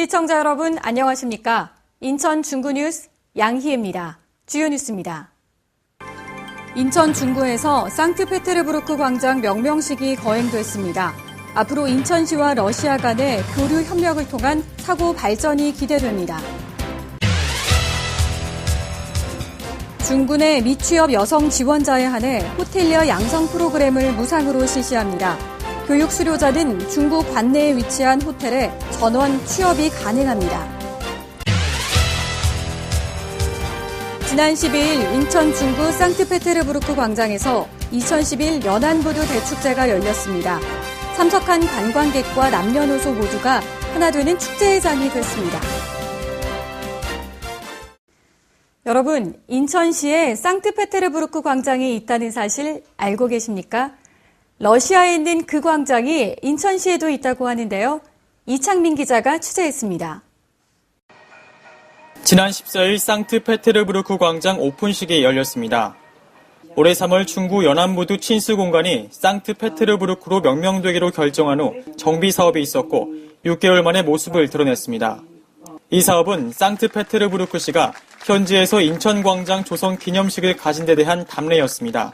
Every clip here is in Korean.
시청자 여러분 안녕하십니까? 인천 중구 뉴스 양희애입니다. 주요 뉴스입니다. 인천 중구에서 상트페테르부르크 광장 명명식이 거행됐습니다. 앞으로 인천시와 러시아 간의 교류 협력을 통한 사고 발전이 기대됩니다. 중구 내 미취업 여성 지원자에 한해 호텔리어 양성 프로그램을 무상으로 실시합니다. 교육 수료자는 중구 관내에 위치한 호텔에 전원 취업이 가능합니다. 지난 12일 인천 중구 상트페테르부르크 광장에서 2011 연안부두 대축제가 열렸습니다. 참석한 관광객과 남녀노소 모두가 하나 되는 축제의 장이 됐습니다. 여러분, 인천시에 상트페테르부르크 광장이 있다는 사실 알고 계십니까? 러시아에 있는 그 광장이 인천시에도 있다고 하는데요. 이창민 기자가 취재했습니다. 지난 14일 상트페테르부르크 광장 오픈식이 열렸습니다. 올해 3월 중구 연안부두 친수 공간이 상트페테르부르크로 명명되기로 결정한 후 정비 사업이 있었고 6개월 만에 모습을 드러냈습니다. 이 사업은 상트페테르부르크시가 현지에서 인천광장 조성 기념식을 가진 데 대한 답례였습니다.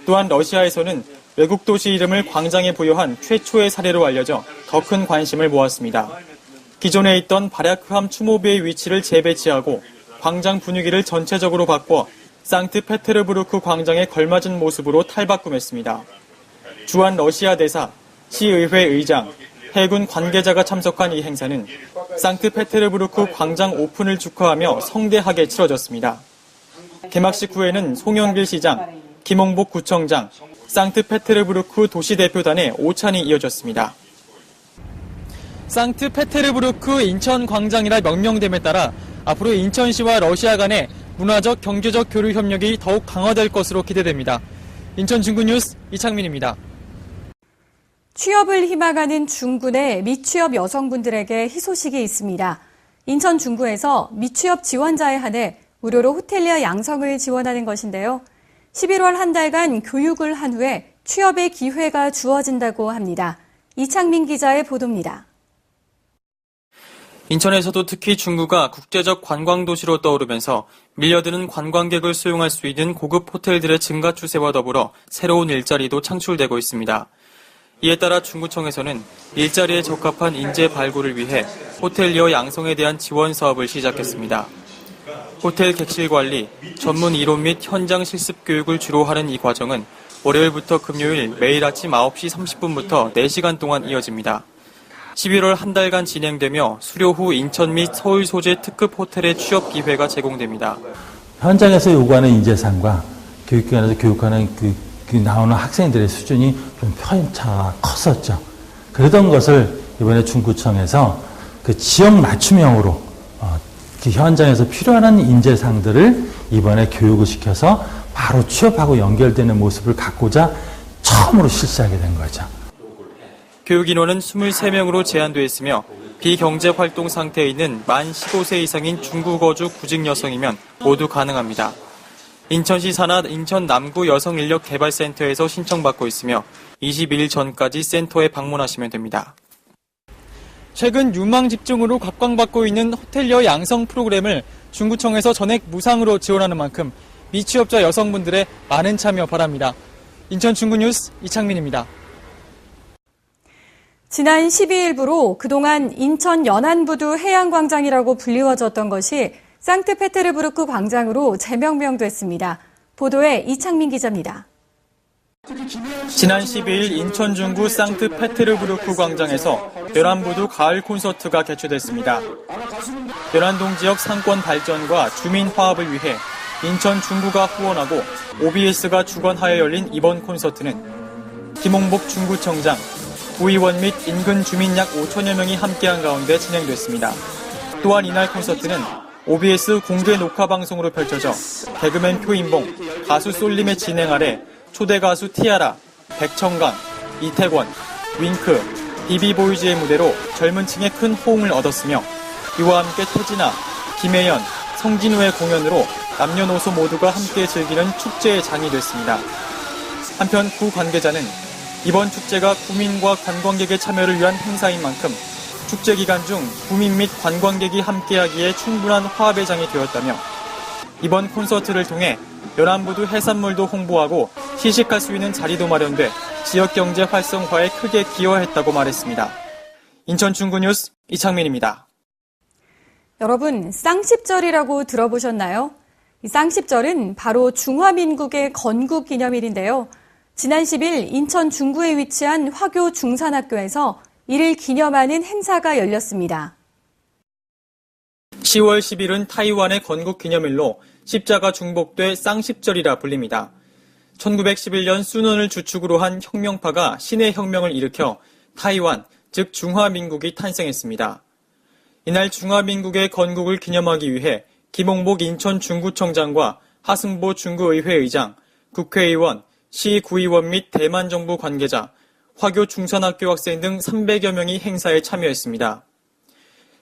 또한 러시아에서는 외국 도시 이름을 광장에 부여한 최초의 사례로 알려져 더 큰 관심을 모았습니다. 기존에 있던 바랴크함 추모비의 위치를 재배치하고 광장 분위기를 전체적으로 바꿔 상트페테르부르크 광장에 걸맞은 모습으로 탈바꿈했습니다. 주한 러시아 대사, 시의회 의장, 해군 관계자가 참석한 이 행사는 상트페테르부르크 광장 오픈을 축하하며 성대하게 치러졌습니다. 개막식 후에는 송영길 시장, 김홍복 구청장, 상트페테르부르크 도시대표단의 오찬이 이어졌습니다. 상트페테르부르크 인천광장이라 명명됨에 따라 앞으로 인천시와 러시아 간의 문화적, 경제적 교류 협력이 더욱 강화될 것으로 기대됩니다. 인천 중구 뉴스 이창민입니다. 취업을 희망하는 중구 내 미취업 여성분들에게 희소식이 있습니다. 인천 중구에서 미취업 지원자에 한해 무료로 호텔리어 양성을 지원하는 것인데요. 11월 한 달간 교육을 한 후에 취업의 기회가 주어진다고 합니다. 이창민 기자의 보도입니다. 인천에서도 특히 중구가 국제적 관광도시로 떠오르면서 밀려드는 관광객을 수용할 수 있는 고급 호텔들의 증가 추세와 더불어 새로운 일자리도 창출되고 있습니다. 이에 따라 중구청에서는 일자리에 적합한 인재 발굴을 위해 호텔리어 양성에 대한 지원 사업을 시작했습니다. 호텔 객실 관리, 전문 이론 및 현장 실습 교육을 주로 하는 이 과정은 월요일부터 금요일 매일 아침 9시 30분부터 4시간 동안 이어집니다. 11월 한 달간 진행되며 수료 후 인천 및 서울 소재 특급 호텔의 취업 기회가 제공됩니다. 현장에서 요구하는 인재상과 교육기관에서 교육하는 나오는 학생들의 수준이 좀 편차가 컸었죠. 그러던 것을 이번에 중구청에서 그 지역 맞춤형으로 현장에서 필요한 인재상들을 이번에 교육을 시켜서 바로 취업하고 연결되는 모습을 갖고자 처음으로 실시하게 된 거죠. 교육 인원은 23명으로 제한되어 있으며 비경제활동 상태에 있는 만 15세 이상인 중구 거주 구직 여성이면 모두 가능합니다. 인천시 산하 인천 남구 여성인력개발센터에서 신청받고 있으며 22일 전까지 센터에 방문하시면 됩니다. 최근 유망 집중으로 각광받고 있는 호텔리어 양성 프로그램을 중구청에서 전액 무상으로 지원하는 만큼 미취업자 여성분들의 많은 참여 바랍니다. 인천 중구 뉴스 이창민입니다. 지난 12일부로 그동안 인천 연안부두 해양광장이라고 불리워졌던 것이 상트페테르부르크 광장으로 재명명됐습니다. 보도에 이창민 기자입니다. 지난 12일 인천 중구 상트페테르부르크 광장에서 연안부두 가을 콘서트가 개최됐습니다. 연안동 지역 상권 발전과 주민 화합을 위해 인천 중구가 후원하고 OBS가 주관하여 열린 이번 콘서트는 김홍복 중구청장, 구의원 및 인근 주민 약 5천여 명이 함께한 가운데 진행됐습니다. 또한 이날 콘서트는 OBS 공개 녹화 방송으로 펼쳐져 개그맨 표인봉, 가수 솔림의 진행 아래 초대 가수 티아라, 백청강, 이태권, 윙크, 비비보이즈의 무대로 젊은 층의 큰 호응을 얻었으며 이와 함께 태진아, 김혜연, 성진우의 공연으로 남녀노소 모두가 함께 즐기는 축제의 장이 됐습니다. 한편 구 관계자는 이번 축제가 구민과 관광객의 참여를 위한 행사인 만큼 축제 기간 중 구민 및 관광객이 함께하기에 충분한 화합의 장이 되었다며 이번 콘서트를 통해 연안부두 해산물도 홍보하고 시식할 수 있는 자리도 마련돼 지역 경제 활성화에 크게 기여했다고 말했습니다. 인천 중구뉴스 이창민입니다. 여러분, 쌍십절이라고 들어보셨나요? 이 쌍십절은 바로 중화민국의 건국 기념일인데요. 지난 10일 인천 중구에 위치한 화교 중산학교에서 이를 기념하는 행사가 열렸습니다. 10월 10일은 타이완의 건국 기념일로 십자가 중복돼 쌍십절이라 불립니다. 1911년 순원을 주축으로 한 혁명파가 신의 혁명을 일으켜 타이완, 즉 중화민국이 탄생했습니다. 이날 중화민국의 건국을 기념하기 위해 김홍복 인천 중구청장과 하승보 중구의회 의장, 국회의원, 시구의원 및 대만정부 관계자, 화교 중산학교 학생 등 300여 명이 행사에 참여했습니다.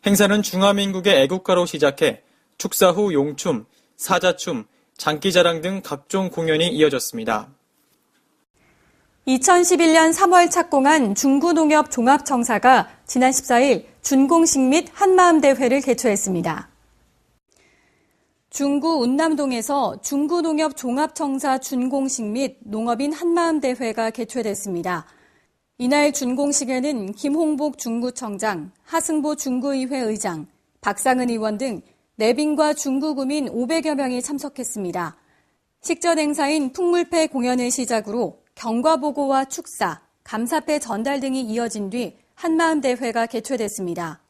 행사는 중화민국의 애국가로 시작해 축사 후 용춤, 사자춤, 장기자랑 등 각종 공연이 이어졌습니다. 2011년 3월 착공한 중구농협종합청사가 지난 14일 준공식 및 한마음대회를 개최했습니다. 중구 운남동에서 중구농협종합청사 준공식 및 농업인 한마음대회가 개최됐습니다. 이날 준공식에는 김홍복 중구청장, 하승보 중구의회 의장, 박상은 의원 등 내빈과 중구구민 500여 명이 참석했습니다. 식전 행사인 풍물패 공연을 시작으로 경과보고와 축사, 감사패 전달 등이 이어진 뒤 한마음대회가 개최됐습니다.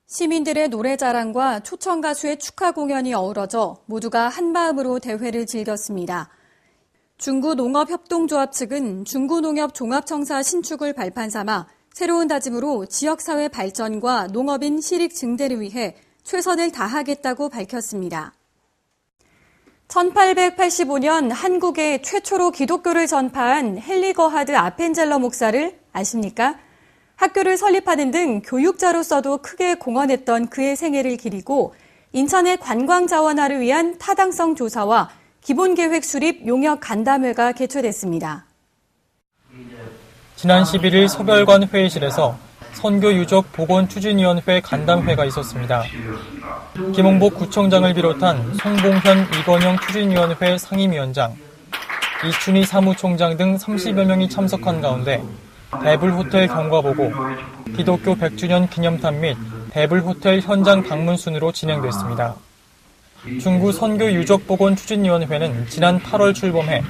시민들의 노래자랑과 초청가수의 축하 공연이 어우러져 모두가 한마음으로 대회를 즐겼습니다. 중구농업협동조합 측은 중구농협종합청사 신축을 발판 삼아 새로운 다짐으로 지역사회 발전과 농업인 실익 증대를 위해 최선을 다하겠다고 밝혔습니다. 1885년 한국에 최초로 기독교를 전파한 헨리 거하드 아펜젤러 목사를 아십니까? 학교를 설립하는 등 교육자로서도 크게 공헌했던 그의 생애를 기리고 인천의 관광자원화를 위한 타당성 조사와 기본계획 수립 용역 간담회가 개최됐습니다. 지난 11일 서별관 회의실에서 선교유적보건추진위원회 간담회가 있었습니다. 김홍복 구청장을 비롯한 송봉현, 이건영 추진위원회 상임위원장, 이춘희 사무총장 등 30여 명이 참석한 가운데 대불호텔 경과보고, 기독교 100주년 기념탑 및 대불호텔 현장 방문 순으로 진행됐습니다. 중구 선교유적보건추진위원회는 지난 8월 출범해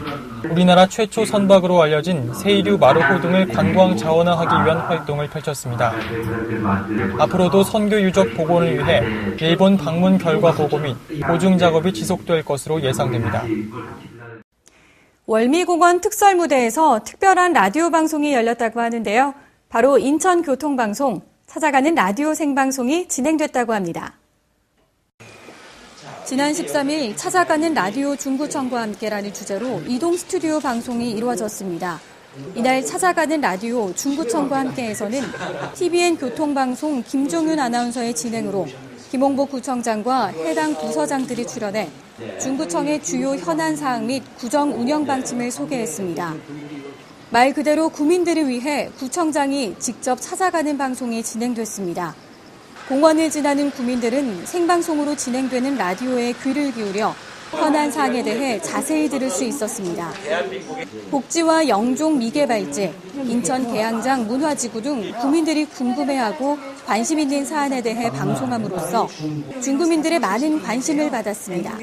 우리나라 최초 선박으로 알려진 세이류 마르호 등을 관광 자원화하기 위한 활동을 펼쳤습니다. 앞으로도 선교유적 복원을 위해 일본 방문 결과 보고 및 보증 작업이 지속될 것으로 예상됩니다. 월미공원 특설무대에서 특별한 라디오 방송이 열렸다고 하는데요. 바로 인천교통방송, 찾아가는 라디오 생방송이 진행됐다고 합니다. 지난 13일 찾아가는 라디오 중구청과 함께라는 주제로 이동 스튜디오 방송이 이루어졌습니다. 이날 찾아가는 라디오 중구청과 함께에서는 TVN 교통방송 김종윤 아나운서의 진행으로 김홍복 구청장과 해당 부서장들이 출연해 중구청의 주요 현안 사항 및 구정 운영 방침을 소개했습니다. 말 그대로 구민들을 위해 구청장이 직접 찾아가는 방송이 진행됐습니다. 공원을 지나는 구민들은 생방송으로 진행되는 라디오에 귀를 기울여 현안 사항에 대해 자세히 들을 수 있었습니다. 복지와 영종 미개발제, 인천 계양장 문화지구 등 구민들이 궁금해하고 관심 있는 사안에 대해 방송함으로써 중구민들의 많은 관심을 받았습니다.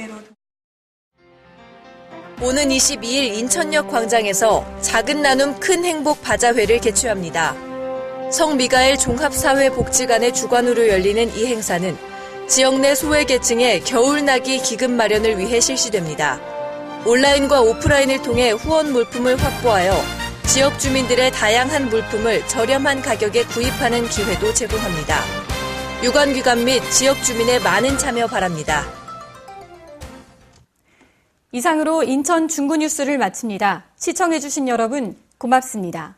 오는 22일 인천역 광장에서 작은 나눔 큰 행복 바자회를 개최합니다. 성미가엘 종합사회복지관의 주관으로 열리는 이 행사는 지역 내 소외계층의 겨울나기 기금 마련을 위해 실시됩니다. 온라인과 오프라인을 통해 후원 물품을 확보하여 지역 주민들의 다양한 물품을 저렴한 가격에 구입하는 기회도 제공합니다. 유관기관 및 지역 주민의 많은 참여 바랍니다. 이상으로 인천 중구 뉴스를 마칩니다. 시청해주신 여러분 고맙습니다.